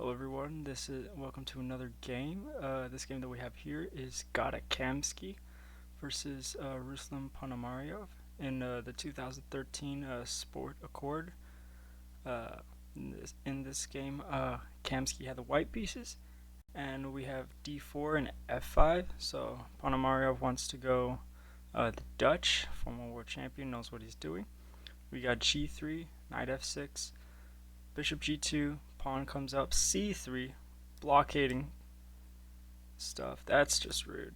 Hello everyone, welcome to another game. This game that we have here is Gata Kamsky versus Ruslan Ponomariov in the 2013 Sport Accord. Uh, in this game, Kamsky had the white pieces, and we have d4 and f5. So Ponomariov wants to go the Dutch, former world champion, knows what he's doing. We got g3, knight f6, bishop g2, pawn comes up, c3, blockading stuff. That's just rude.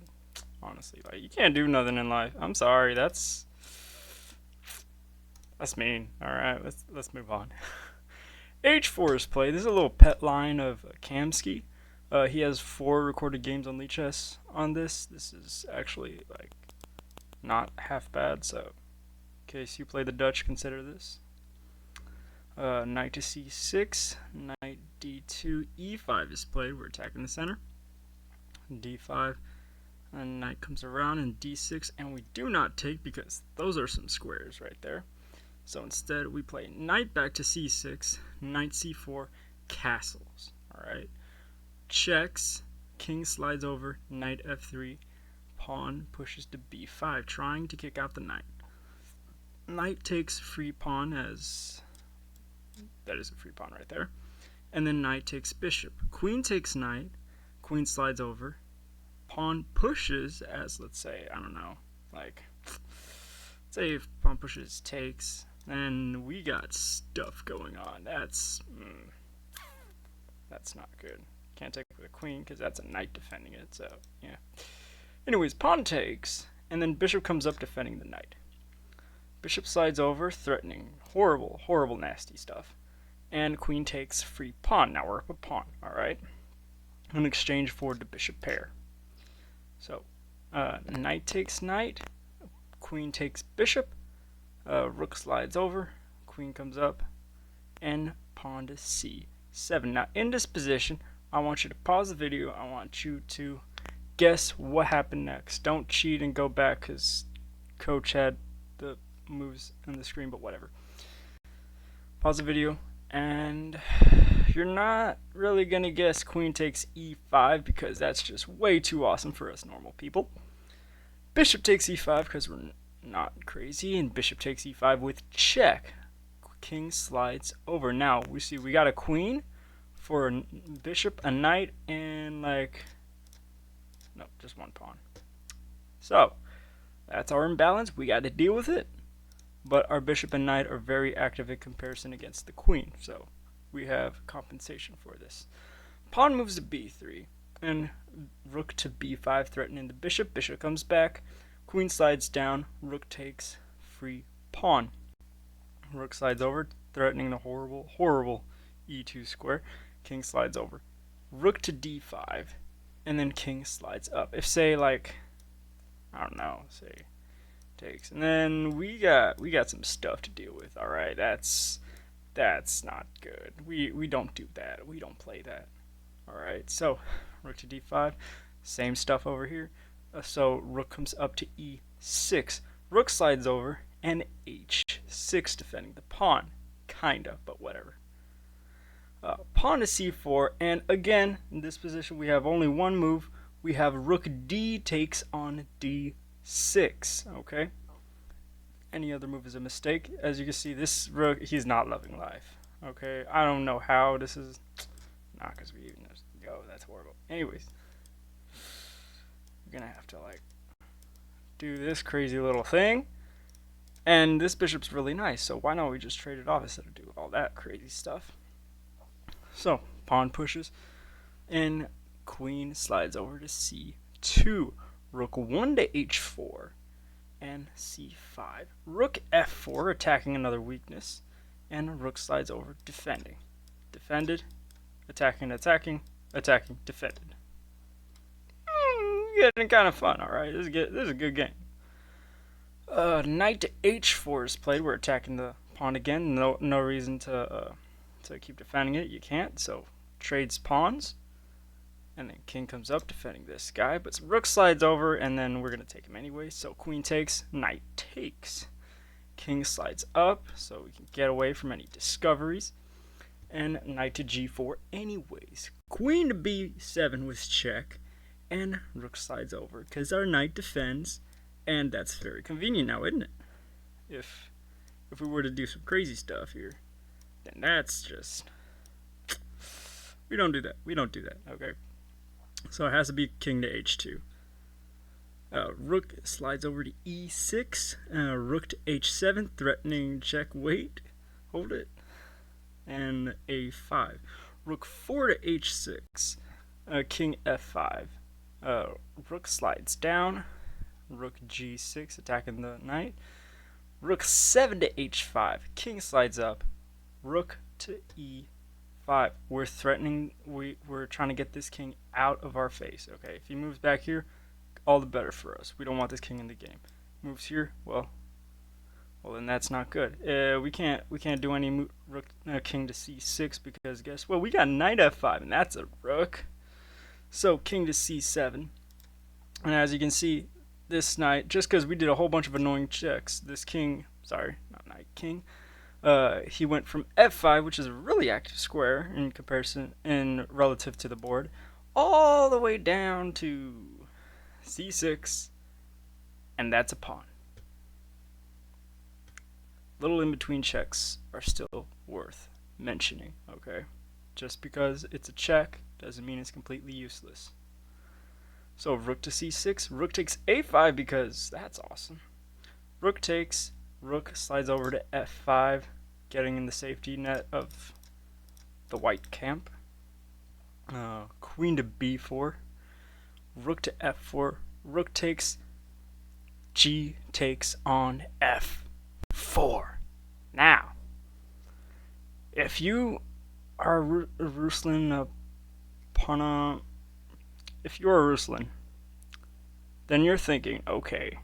Honestly, like, you can't do nothing in life. I'm sorry. That's mean. All right, let's move on. H4 is played. This is a little pet line of Kamsky. He has 4 recorded games on Lichess on this. This is actually like not half bad. So, in case you play the Dutch, consider this. Knight to c6, knight d2, e5 is played. We're attacking the center. d5, and knight comes around, and d6, and we do not take because those are some squares right there. So instead, we play knight back to c6, knight c4, castles. Alright. Checks, king slides over, knight f3, pawn pushes to b5, trying to kick out the knight. Knight takes free pawn as... that is a free pawn right there. And then knight takes bishop. Queen takes knight, queen slides over, pawn pushes as, let's say, I don't know, like, say if pawn pushes takes, and we got stuff going on. That's not good. Can't take with a queen because that's a knight defending it, so yeah. Anyways, pawn takes, and then bishop comes up defending the knight. Bishop slides over, threatening horrible, horrible, nasty stuff. And queen takes free pawn. Now we're up a pawn, alright? In exchange for the bishop pair. So, knight takes knight, queen takes bishop, rook slides over, queen comes up, and pawn to c7. Now, in this position, I want you to pause the video. I want you to guess what happened next. Don't cheat and go back because coach had the moves on the screen, but whatever. Pause the video, and you're not really going to guess queen takes e5 because that's just way too awesome for us normal people. Bishop takes e5 because we're not crazy, and bishop takes e5 with check. King slides over. Now, we see we got a queen for a bishop, a knight, and like, no, just one pawn. So, that's our imbalance. We got to deal with it. But our bishop and knight are very active in comparison against the queen, so we have compensation for this. Pawn moves to b3, and rook to b5, threatening the bishop. Bishop comes back, queen slides down, rook takes free pawn. Rook slides over, threatening the horrible, horrible e2 square. King slides over. Rook to d5, and then king slides up. If, say, like, I don't know, say... takes. And then we got some stuff to deal with. All right, that's not good. We don't do that. We don't play that. All right, so rook to d5, same stuff over here. So rook comes up to e6, rook slides over, and h6 defending the pawn, kinda, but whatever. Pawn to c4, and again in this position we have only one move. We have rook d takes on d6. Okay. Any other move is a mistake. As you can see, this rook, he's not loving life. Okay. I don't know how this is. Not because we even just go. That's horrible. Anyways, we're gonna have to like do this crazy little thing. And this bishop's really nice, so why not we just trade it off instead of do all that crazy stuff? So pawn pushes, and queen slides over to c2. Rook 1 to h4, and c5. Rook f4, attacking another weakness, and rook slides over, defending. Defended, attacking, attacking, attacking, defended. Getting kind of fun, alright? This is a good game. Knight to h4 is played. We're attacking the pawn again. No reason to keep defending it. You can't, so trades pawns. And then king comes up defending this guy, but rook slides over, and then we're going to take him anyway. So queen takes, knight takes. King slides up, so we can get away from any discoveries. and knight to g4 anyways. Queen to b7 was check, and rook slides over because our knight defends, and that's very convenient now, isn't it? If we were to do some crazy stuff here, then that's just, we don't do that. Okay, so it has to be king to h2. Rook slides over to e6. Rook to h7, threatening check. Wait, hold it. And a5. Rook 4 to h6. King f5. Rook slides down. Rook g6, attacking the knight. Rook 7 to h5. King slides up. Rook to e5. We're threatening. We're trying to get this king out of our face. Okay, if he moves back here, all the better for us. We don't want this king in the game. Moves here, well, then that's not good. We can't do any rook king to c6 because guess what? We got knight f5, and that's a rook. So king to c7, and as you can see, this knight, just because we did a whole bunch of annoying checks, this king, sorry, not knight, king, he went from f5, which is a really active square in comparison and relative to the board, all the way down to c6, and that's a pawn. Little in-between checks are still worth mentioning, okay? Just because it's a check doesn't mean it's completely useless. So rook to c6, rook takes a5 because that's awesome. Rook takes, rook slides over to f5, getting in the safety net of the white camp. Queen to b4. Rook to f4, rook takes, g takes on f4. Now, if you are Ruslan if you are Ruslan, then you're thinking, okay,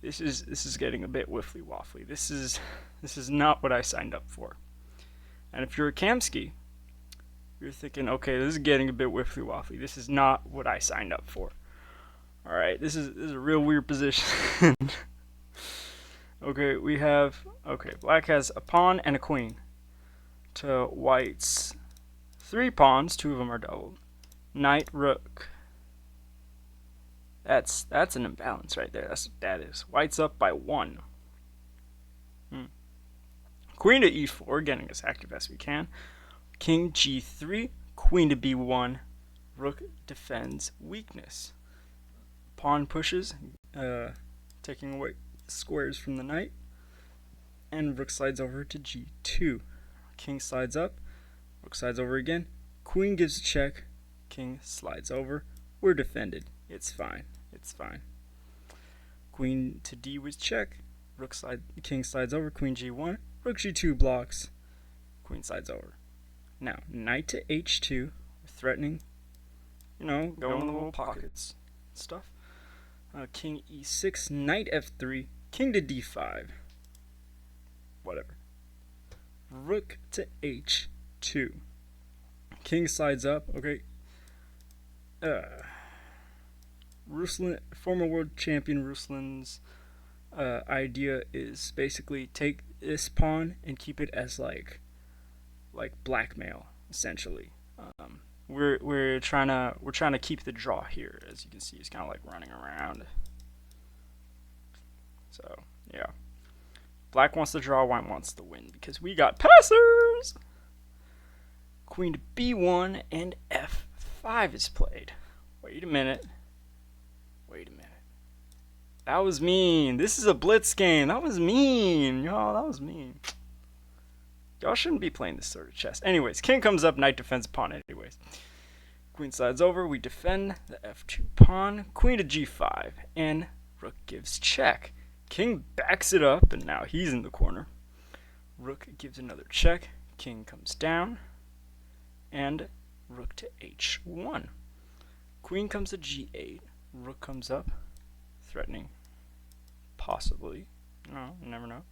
this is getting a bit whiffly waffly. This is not what I signed up for. And if you're a Kamsky, you're thinking, okay, this is getting a bit whiffly waffly. This is not what I signed up for. All right, this is a real weird position. Okay, black has a pawn and a queen to white's 3 pawns. 2 of them are doubled. Knight, rook. That's an imbalance right there. That's what that is. White's up by 1. Queen to e4, getting as active as we can. King g3, queen to b1, rook defends weakness. Pawn pushes, taking away squares from the knight, and rook slides over to g2. King slides up, rook slides over again, queen gives a check, king slides over. We're defended. It's fine. Queen to d was check, king slides over, queen g1, rook g2 blocks, queen slides over. Now, knight to h2, threatening, going in the little pockets stuff. King e6, knight f3, king to d5, whatever. Rook to h2, king slides up. Okay. Ruslan, former world champion Ruslan's idea is basically take this pawn and keep it as like blackmail, essentially. We're trying to keep the draw here. As you can see, he's kind of like running around. So yeah, black wants the draw, white wants the win because we got passers. Queen to b1 and f5 is played. Wait a minute. That was mean. This is a blitz game. That was mean, y'all. That was mean. Y'all shouldn't be playing this sort of chess. Anyways, king comes up, knight defends pawn anyways. Queen slides over, we defend the f2 pawn. Queen to g5, and rook gives check. King backs it up, and now he's in the corner. Rook gives another check. King comes down, and rook to h1. Queen comes to g8. Rook comes up, threatening, possibly. No, you never know.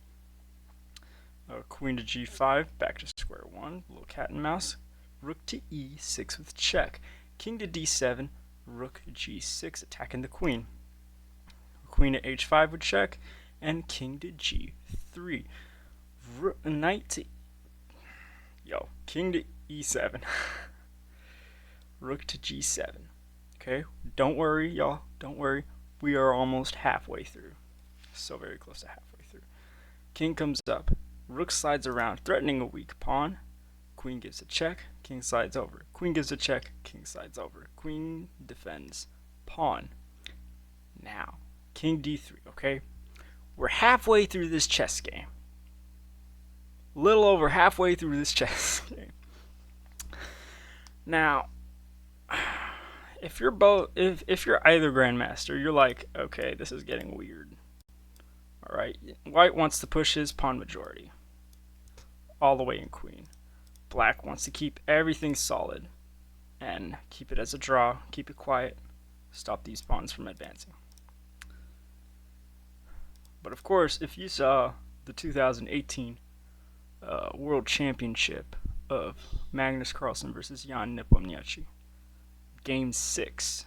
Queen to g5, back to square one. Little cat and mouse. Rook to e6 with check. King to d7, rook g6, attacking the queen. Queen to h5 with check, and king to g3. Knight to... Yo, king to e7. Rook to g7. Okay, don't worry, y'all. Don't worry. We are almost halfway through. So very close to halfway through. King comes up. Rook slides around, threatening a weak pawn. Queen gives a check. King slides over. Queen gives a check. King slides over. Queen defends. Pawn. Now, king d3, okay? We're halfway through this chess game. Little over halfway through this chess game. Now, if you're either grandmaster, you're like, okay, this is getting weird. All right, white wants to push his pawn majority all the way in queen. Black wants to keep everything solid and keep it as a draw, keep it quiet, stop these pawns from advancing. But of course, if you saw the 2018 World Championship of Magnus Carlsen versus Jan Nepomniachtchi, Game 6,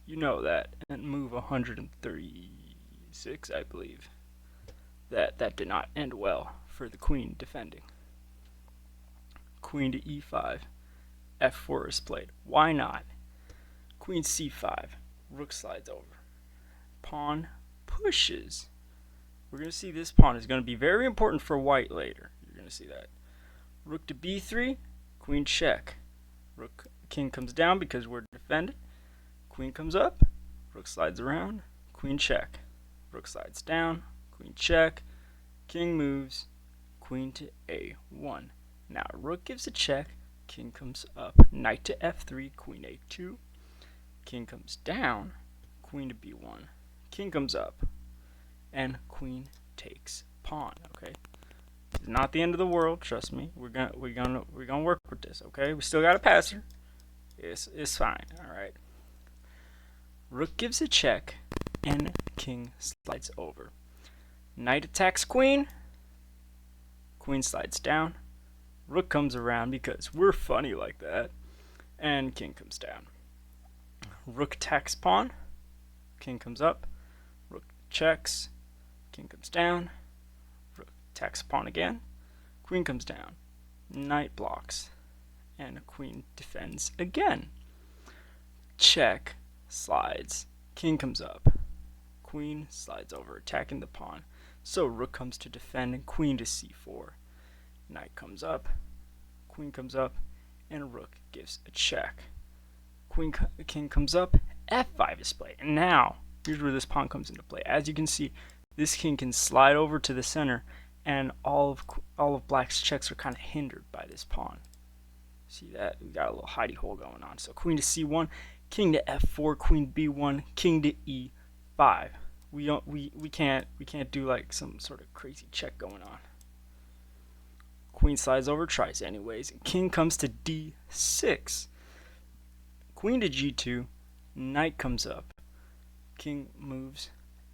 you know that, and move 136, I believe, that did not end well for the queen defending. Queen to e5, f4 is played. Why not? Queen c5, rook slides over. Pawn pushes. We're going to see this pawn is going to be very important for white later. You're going to see that. Rook to b3, queen check. King comes down because we're defended. Queen comes up, rook slides around, queen check. Rook slides down, queen check. King moves, queen to a1. Now rook gives a check, king comes up, knight to f3, queen a2. King comes down, queen to b1. King comes up, and queen takes pawn. Okay, it's not the end of the world. Trust me. We're gonna work with this. Okay, we still got a passer. It's fine. All right. Rook gives a check, and king slides over. Knight attacks queen. Queen slides down. Rook comes around because we're funny like that, and king comes down. Rook attacks pawn. King comes up. Rook checks. King comes down. Rook attacks pawn again. Queen comes down. Knight blocks. And queen defends again. Check. Slides. King comes up. Queen slides over, attacking the pawn. So rook comes to defend, and queen to c4. Knight comes up. Queen comes up. And rook gives a check. King comes up. f5 is played. And now, here's where this pawn comes into play. As you can see, this king can slide over to the center, and all of black's checks are kind of hindered by this pawn. See that? We got a little hidey hole going on. So queen to c1, king to f4, queen b1, king to e5. We can't do like some sort of crazy check going on. Queen slides over, tries anyways. King comes to d6. Queen to g2, knight comes up. King moves,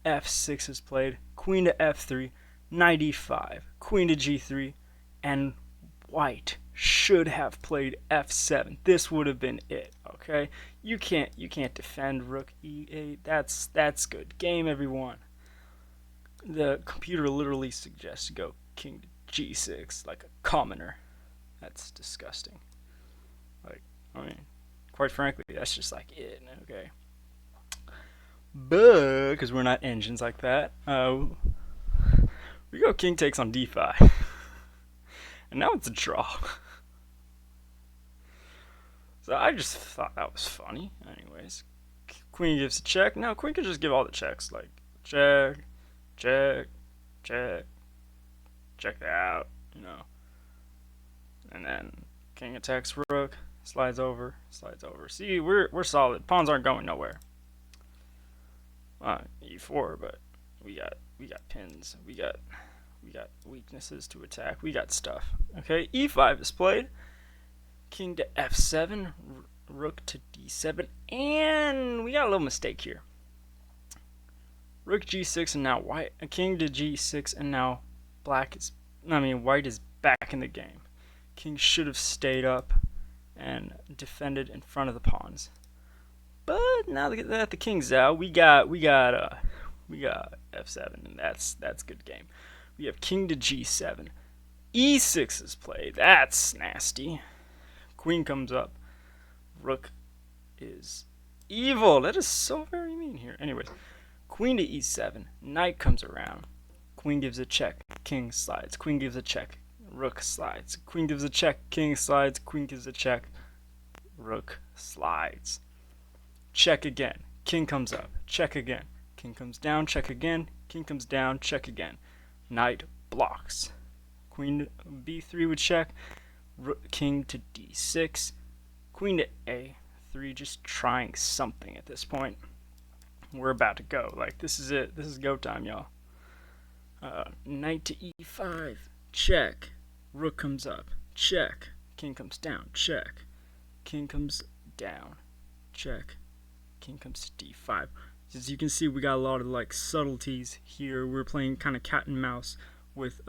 f6 is played. Queen to f3, knight e5, queen to g3, and white should have played f7. This would have been it. Okay, you can't defend rook e8. That's good game, everyone. The computer literally suggests go king to g6 like a commoner. That's disgusting. Like, I mean, quite frankly, that's just like it. Okay, but because we're not engines like that, we go king takes on d5, and now it's a draw. So I just thought that was funny. Anyways, queen gives a check. Now queen could just give all the checks, like check, check, check, check that out, you know. And then king attacks rook, slides over, slides over. See, we're solid. Pawns aren't going nowhere. E4, but we got pins. We got weaknesses to attack. We got stuff. Okay, e5 is played. King to f7, rook to d7, and we got a little mistake here. Rook g6, and now white. King to g6, and now white is back in the game. King should have stayed up and defended in front of the pawns. But now that the king's out, we got f7, and that's good game. We have king to g7. E6 is played. That's nasty. Queen comes up. Rook is evil. That is so very mean here. Anyways, queen to e7. Knight comes around. Queen gives a check. King slides. Queen gives a check. Rook slides. Queen gives a check. King slides. Queen gives a check. Rook slides. Check again. King comes up. Check again. King comes down. Check again. King comes down. Check again. Knight blocks. Queen b3 would check. King to d6. Queen to a3. Just trying something at this point. We're about to go. Like, this is it. This is go time, y'all. Knight to e5. Check. Rook comes up. Check. King comes down. Check. King comes down. Check. King comes to d5. As you can see, we got a lot of like subtleties here. We're playing kind of cat and mouse with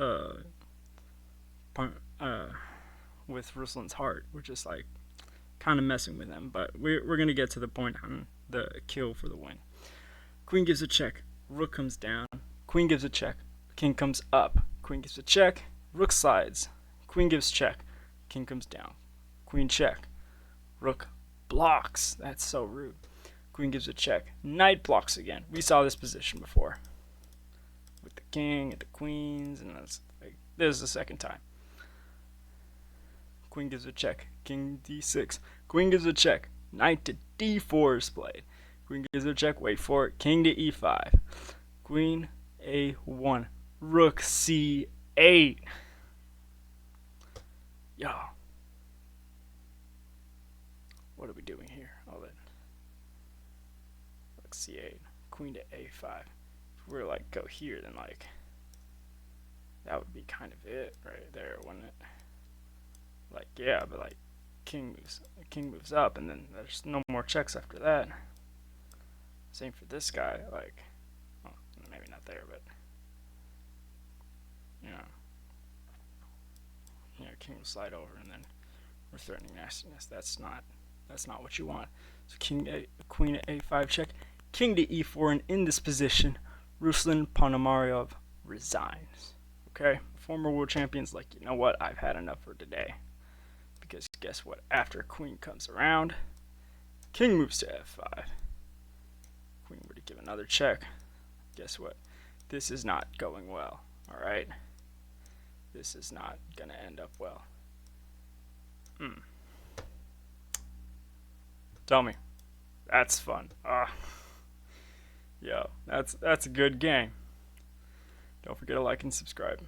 Ruslan's heart. We're just like kind of messing with him, but we're gonna get to the point on the kill for the win. Queen gives a check. Rook comes down. Queen gives a check. King comes up. Queen gives a check. Rook slides. Queen gives check. King comes down. Queen check. Rook blocks. That's so rude. Queen gives a check. Knight blocks again. We saw this position before with the king and the queens, and this is the second time. Queen gives a check. King d6. Queen gives a check. Knight to d4 is played. Queen gives a check. Wait for it. King to e5. Queen a1. Rook c8. Yo. What are we doing here? All that. Rook c8. Queen to a5. If we were like go here, then like that would be kind of it right there, wouldn't it? Like, yeah, but like king moves up, and then there's no more checks after that. Same for this guy. Like, well, maybe not there, but king will slide over, and then we're threatening nastiness. That's not what you want. So queen at a5 check. King to e4, and in this position, Ruslan Ponomariov resigns. Okay, former world champion's like, you know what? I've had enough for today. Because guess what? After queen comes around, king moves to f5. Queen were to give another check. Guess what? This is not going well. All right. This is not gonna end up well. Tell me. That's fun. Yo, that's a good game. Don't forget to like and subscribe.